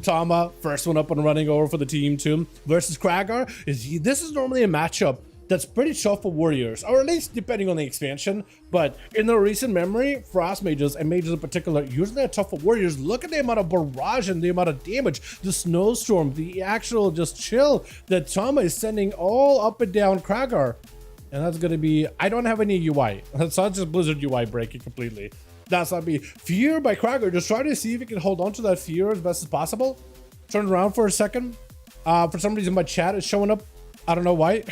Tama, first one up and running over for the team too, versus Kragar. This is normally a matchup that's pretty tough for warriors, or at least depending on the expansion. But in the recent memory, frost mages and mages in particular usually are tough for warriors. Look at the amount of barrage and the amount of damage, the snowstorm, the actual just chill that Tama is sending all up and down Kragar. And that's gonna be, I don't have any UI. That's not just Blizzard UI breaking completely. That's not me. Fear by Kragar, just try to see if you can hold on to that fear as best as possible. Turn around for a second. For some reason my chat is showing up. I don't know why.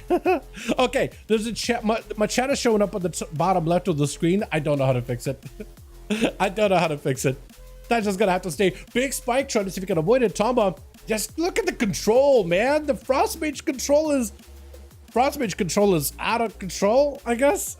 Okay, there's a chat. My chat is showing up on the bottom left of the screen. I don't know how to fix it. I don't know how to fix it. That's just gonna have to stay. Big spike, trying to see if we can avoid it. Tama, just look at the control, man. The frost mage control is out of control, I guess.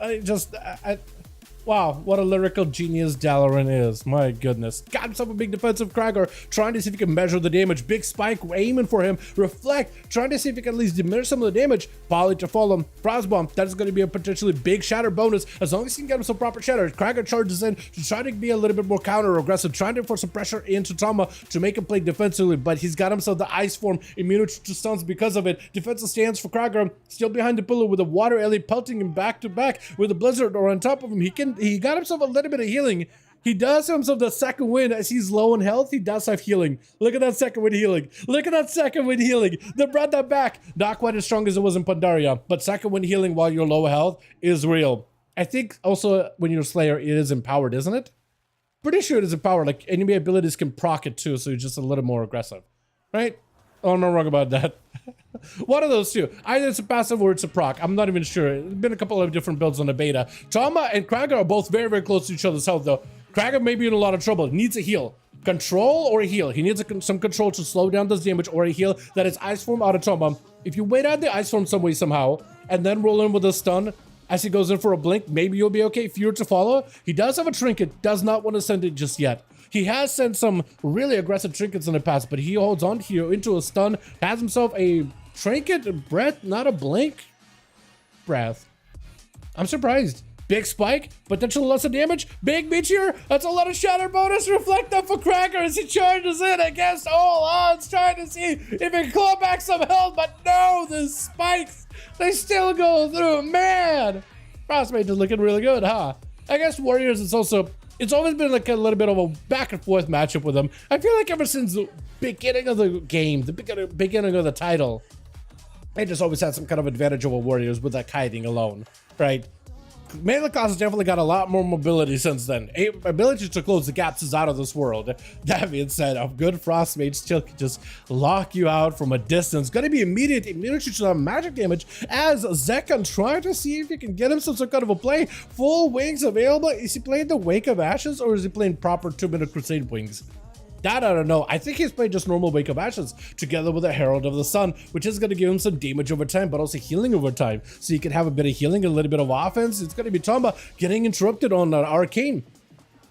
Wow, what a lyrical genius Dalaran is. My goodness. Got himself a big defensive Kragar, trying to see if he can measure the damage. Big spike aiming for him. Reflect, trying to see if he can at least diminish some of the damage. Poly to follow him. Frostbomb, that is going to be a potentially big shatter bonus. As long as he can get him some proper shatter. Kragar charges in to try to be a little bit more counter aggressive, trying to force some pressure into Tama to make him play defensively, but he's got himself the ice form, immunity to stuns because of it. Defensive stance for Kragar, still behind the pillar with a water elite pelting him back to back with a blizzard or on top of him. He got himself a little bit of healing. He does have himself the second wind as he's low in health. He does have healing. Look at that second wind healing. Look at that second wind healing. They brought that back. Not quite as strong as it was in Pandaria, but second wind healing while you're low health is real. I think also when you're Slayer, it is empowered, isn't it? Pretty sure it is empowered. Like enemy abilities can proc it too, so you're just a little more aggressive, right? Oh, I'm not wrong about that. One of those two. Either it's a passive or it's a proc. I'm not even sure. There's been a couple of different builds on the beta. Tama and Kragar are both very, very close to each other's health, though. Kragar may be in a lot of trouble. He needs a heal. Control or a heal. He needs some control to slow down this damage, or a heal that is ice form out of Tama. If you wait out the ice form some way somehow, and then roll in with a stun as he goes in for a blink, maybe you'll be okay. Fear to follow. He does have a trinket. Does not want to send it just yet. He has sent some really aggressive trinkets in the past, but he holds on here into a stun, has himself a trinket, a breath, not a blink. Breath. I'm surprised. Big spike, potential loss of damage, big meteor, that's a lot of shatter bonus, reflect up for Kragar as he charges in against all odds, trying to see if he can claw back some health, but no, the spikes, they still go through, man. Frostmage is looking really good, huh? I guess Warriors, it's always been like a little bit of a back and forth matchup with them. I feel like ever since the beginning of the game, the beginning of the title, they just always had some kind of advantage over Warriors with that kiting alone, right? Melee class has definitely got a lot more mobility since then. Ability to close the gaps is out of this world. That being said, a good Frost Mage still can just lock you out from a distance. Gonna be immediate immunity to that magic damage as Zekan trying to see if he can get himself some kind of a play. Full wings available. Is he playing the Wake of Ashes or is he playing proper 2-minute Crusade wings? That I don't know. I think he's playing just normal Wake of Ashes together with a Herald of the Sun, which is going to give him some damage over time, but also healing over time. So you can have a bit of healing, a little bit of offense. It's going to be Tama getting interrupted on Arcane.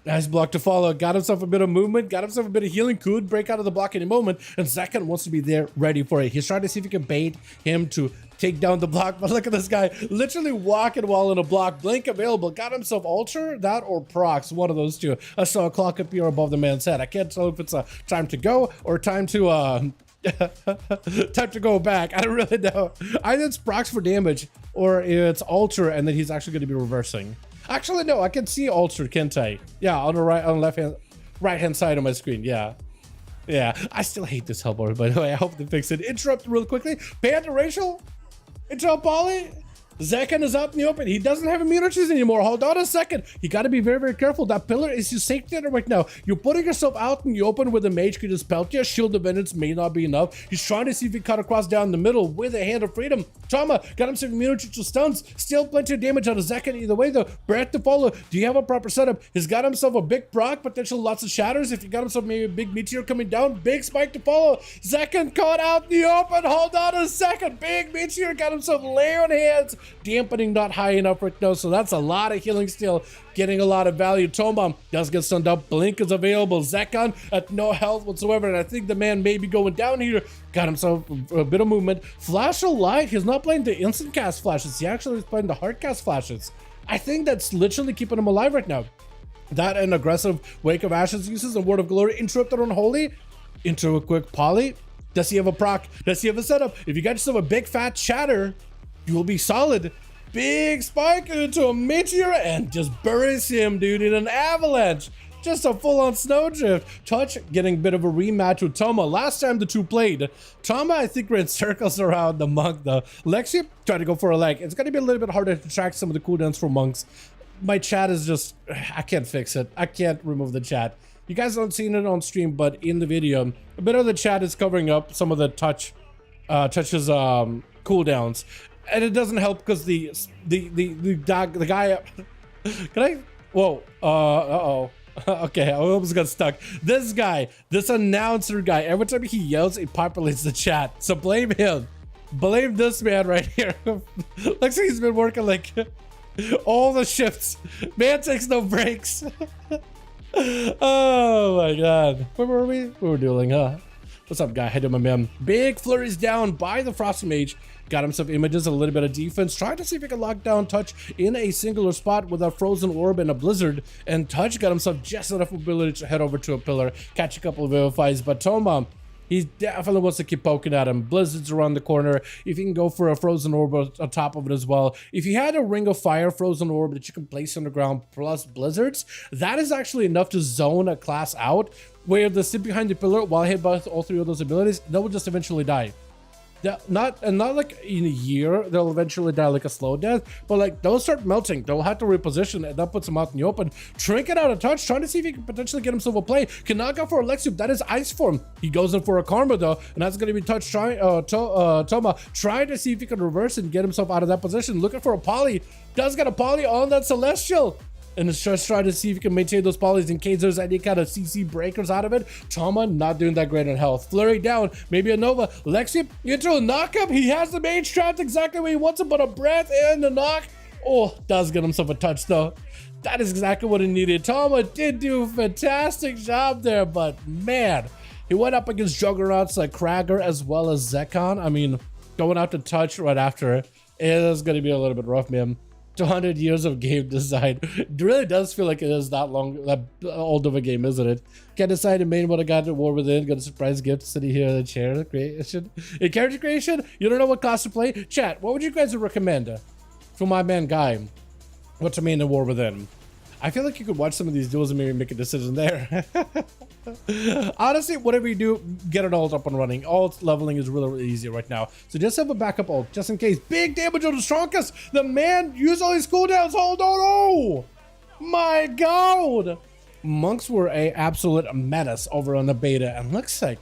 Nice block to follow. Got himself a bit of movement, got himself a bit of healing. Could break out of the block any moment. And Zekan wants to be there ready for it. He's trying to see if he can bait him to take down the block. But look at this guy literally walking while in a block. Blink available. Got himself Alter, that or Prox. One of those two. I saw a clock appear above the man's head. I can't tell if it's a time to go or time to time to go back. I don't really know. Either it's Prox for damage or it's Alter and then he's actually going to be reversing. Actually, no, I can see Alter, can't I? Yeah, on the right hand side of my screen. Yeah. I still hate this hellboy, by the way. I hope they fix it. Interrupt real quickly. Panda Racial. Intel Poly. Zekan is out in the open. He doesn't have immunities anymore. Hold on a second. You got to be very, very careful. That pillar is your safety net right now. You're putting yourself out in the open with a mage could just pelt you. Shield of Vengeance may not be enough. He's trying to see if he cut across down the middle with a Hand of Freedom. Tama got himself immunity to stuns. Still plenty of damage out of Zekan either way though. Breath to follow. Do you have a proper setup? He's got himself a big proc, potential lots of shatters. If he got himself maybe a big meteor coming down, big spike to follow. Zekan caught out in the open. Hold on a second. Big meteor got himself lay on hands. Dampening not high enough right now, so that's a lot of healing still, getting a lot of value. Toma does get stunned up. Blink is available. Zekan at no health whatsoever, and I think the man may be going down here. Got himself a bit of movement. Flash of Light. He's not playing the instant cast flashes. He actually is playing the hard cast flashes. I think that's literally keeping him alive right now. That and aggressive Wake of Ashes uses and Word of Glory interrupted on Holy. into a quick poly. Does he have a proc? Does he have a setup? If you got yourself a big fat shatter, you will be solid. Big spike into a meteor and just buries him, dude, in an avalanche. Just a full-on snowdrift. Touch getting a bit of a rematch with Toma. Last time the two played, Toma, I think, ran circles around the monk, though. Lexi tried to go for a leg. It's going to be a little bit harder to track some of the cooldowns for monks. My chat is just... I can't fix it. I can't remove the chat. You guys haven't seen it on stream, but in the video, a bit of the chat is covering up some of the touch's cooldowns. And it doesn't help because the guy... Can I... Whoa. Uh-oh. Okay, I almost got stuck. This guy, this announcer guy, every time he yells, it populates the chat. So blame him. Blame this man right here. Looks like he's been working like all the shifts. Man takes no breaks. Oh my god. Where were we? We were dueling, huh? What's up, guy? How you doing, my man? Big flurries down by the Frosty Mage. Got himself images, a little bit of defense. Trying to see if he can lock down Touch in a singular spot with a frozen orb and a blizzard. And Touch got himself just enough ability to head over to a pillar, catch a couple of Vivifys. But Toma, he definitely wants to keep poking at him. Blizzard's around the corner. If he can go for a frozen orb on top of it as well. If you had a ring of fire frozen orb that you can place on the ground plus blizzards, that is actually enough to zone a class out where they sit behind the pillar while hit by all three of those abilities, they will just eventually die. Not like in a year, they'll eventually die like a slow death, but like they'll start melting. They'll have to reposition, and that puts them out in the open. Trinket out of Touch, trying to see if he can potentially get himself a play. Can knock out for Alexiu. That is ice form. He goes in for a karma though, and that's going to be Touch trying Toma trying to see if he can reverse and get himself out of that position. Looking for a poly. Does get a poly on that Celestial. And it's just trying to see if you can maintain those polys in case there's any kind of CC breakers out of it. Toma not doing that great on health. Flurry down, maybe a Nova. Lexi into a knockup. He has the mage trapped exactly where he wants it, but a breath and a knock. Oh, does get himself a touch though. That is exactly what he needed. Toma did do a fantastic job there, but man, he went up against juggernauts like Krager as well as Zekon. I mean, going out to Touch right after it is going to be a little bit rough, man. 200 years of game design. It really does feel like it is that old of a game, isn't it? Can't decide to main what I got at War Within. Got a surprise gift sitting here in the chair. Creation. In character creation, you don't know what class to play? Chat, what would you guys recommend for my man Guy? What to main in War Within? I feel like you could watch some of these duels and maybe make a decision there. Honestly, whatever you do, get an ult up and running. Ult leveling is really, really easy right now. So just have a backup ult, just in case. Big damage on the strongest. The man used all his cooldowns. Hold on. Oh my god. Monks were a absolute menace over on the beta. And looks like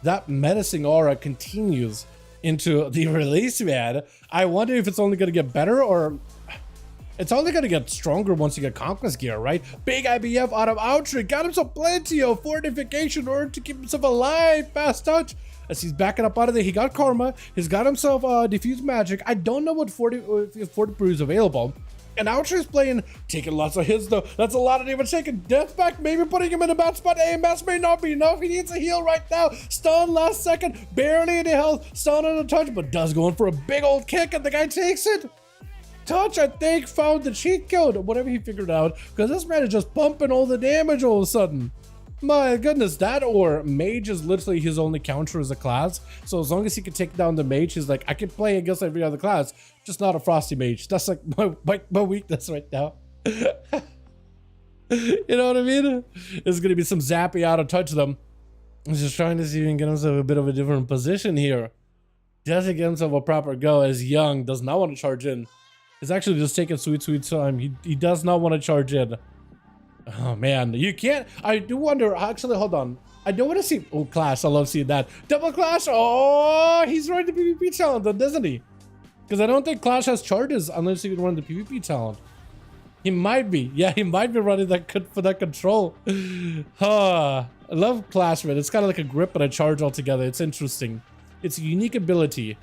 that menacing aura continues into the release, man. I wonder if it's only going to get better or... It's only going to get stronger once you get Conquest gear, right? Big IBF out of Outry. Got himself plenty of fortification in order to keep himself alive. Fast Touch. As he's backing up out of there, he got Karma. He's got himself Diffuse Magic. I don't know what 40 brew is available. And Outry's playing, taking lots of hits though. That's a lot of damage taken. Death back, maybe putting him in a bad spot. AMS may not be enough. He needs a heal right now. Stun last second. Barely any health. Stun on a Touch, but does go in for a big old kick, and the guy takes it. Touch, I think, found the cheat code, whatever he figured out, because this man is just pumping all the damage all of a sudden. My goodness, that or Mage is literally his only counter as a class. So as long as he can take down the Mage, he's like, I can play against every other class, just not a Frosty Mage. That's like my weakness right now. You know what I mean? There's going to be some zappy out of Touch them. He's just trying to see if he can get himself a bit of a different position here. Does he get himself a proper go as Young does not want to charge in. He's actually just taking sweet time. He does not want to charge in. Oh man, you can't. I do wonder. Actually, hold on. I don't want to see. Oh, Clash. I love seeing that. Double Clash. Oh, he's running the PvP talent, then, doesn't he? Because I don't think Clash has charges unless he can run the PvP talent. He might be. Yeah, he might be running that for that control. I love Clash, man. It's kind of like a grip and a charge altogether. It's interesting. It's a unique ability.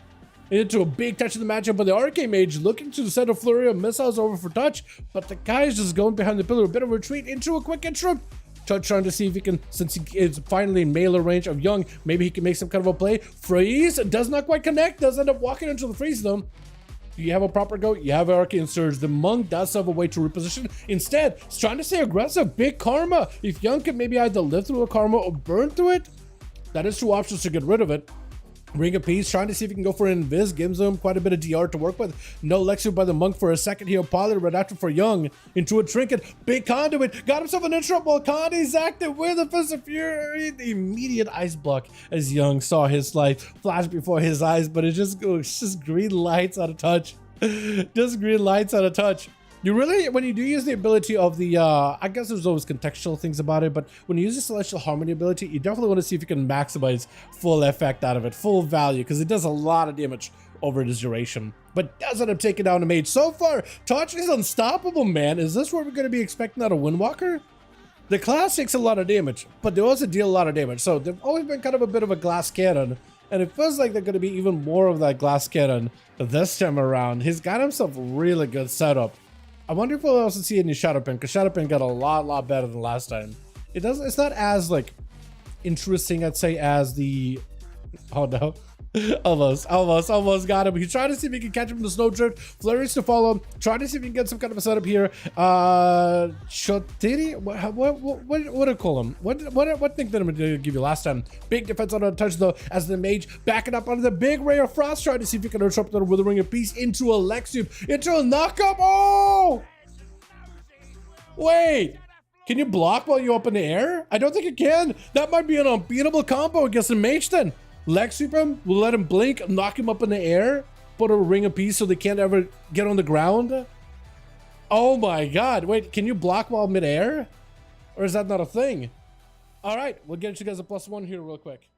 Into a big touch of the matchup, but the Arcane Mage looking to set a flurry of missiles over for Touch, but the guy is just going behind the pillar. A bit of retreat into a quick interrupt. Touch trying to see if he can, since he is finally in melee range of Young, maybe he can make some kind of a play. Freeze does not quite connect, does end up walking into the freeze though. Do you have a proper go? You have Arcane Surge. The Monk does have a way to reposition. Instead, he's trying to stay aggressive. Big Karma. If Young can maybe either live through a Karma or burn through it, That is 2 options to get rid of it. Ring of Peace, trying to see if he can go for an Invis, gives him quite a bit of DR to work with. No Lexu by the Monk for a second here. Pollard right after for Young into a Trinket. Big Conduit, got himself an interrupt while Condi's active with a Fist of Fury. The immediate ice block as Young saw his light flash before his eyes, but it just goes, just green lights out of touch. Just green lights out of touch. You really, when you do use the ability of the, I guess there's always contextual things about it, but when you use the Celestial Harmony ability, you definitely want to see if you can maximize full effect out of it, full value, because it does a lot of damage over this duration, but does end up taking down a mage. So far, Touch is unstoppable, man. Is this what we're going to be expecting out of Windwalker? The class takes a lot of damage, but they also deal a lot of damage, so they've always been kind of a bit of a glass cannon, and it feels like they're going to be even more of that glass cannon this time around. He's got himself a really good setup. I wonder if we'll also see any Shadowpin, because Shadowpin got a lot better than last time. It's not as like interesting, I'd say, as the, oh no, almost got him. He's trying to see if he can catch him in the Snowdrift. Flurries to follow, trying to see if he can get some kind of a setup here. Shotiri, what do I call him? What thing did I give you last time? Big defense on a touch though, as the mage backing up under the big ray of frost, trying to see if he can interrupt the Withering of Peace into a Lexu, into a knockup. Oh, wait. Can you block while you're up in the air? I don't think you can. That might be an unbeatable combo against a mage then. Leg sweep him, we'll let him blink, knock him up in the air, put a Ring of Peace so they can't ever get on the ground. Oh my god, wait, can you block while mid-air? Or is that not a thing? Alright, we'll get you guys a +1 here real quick.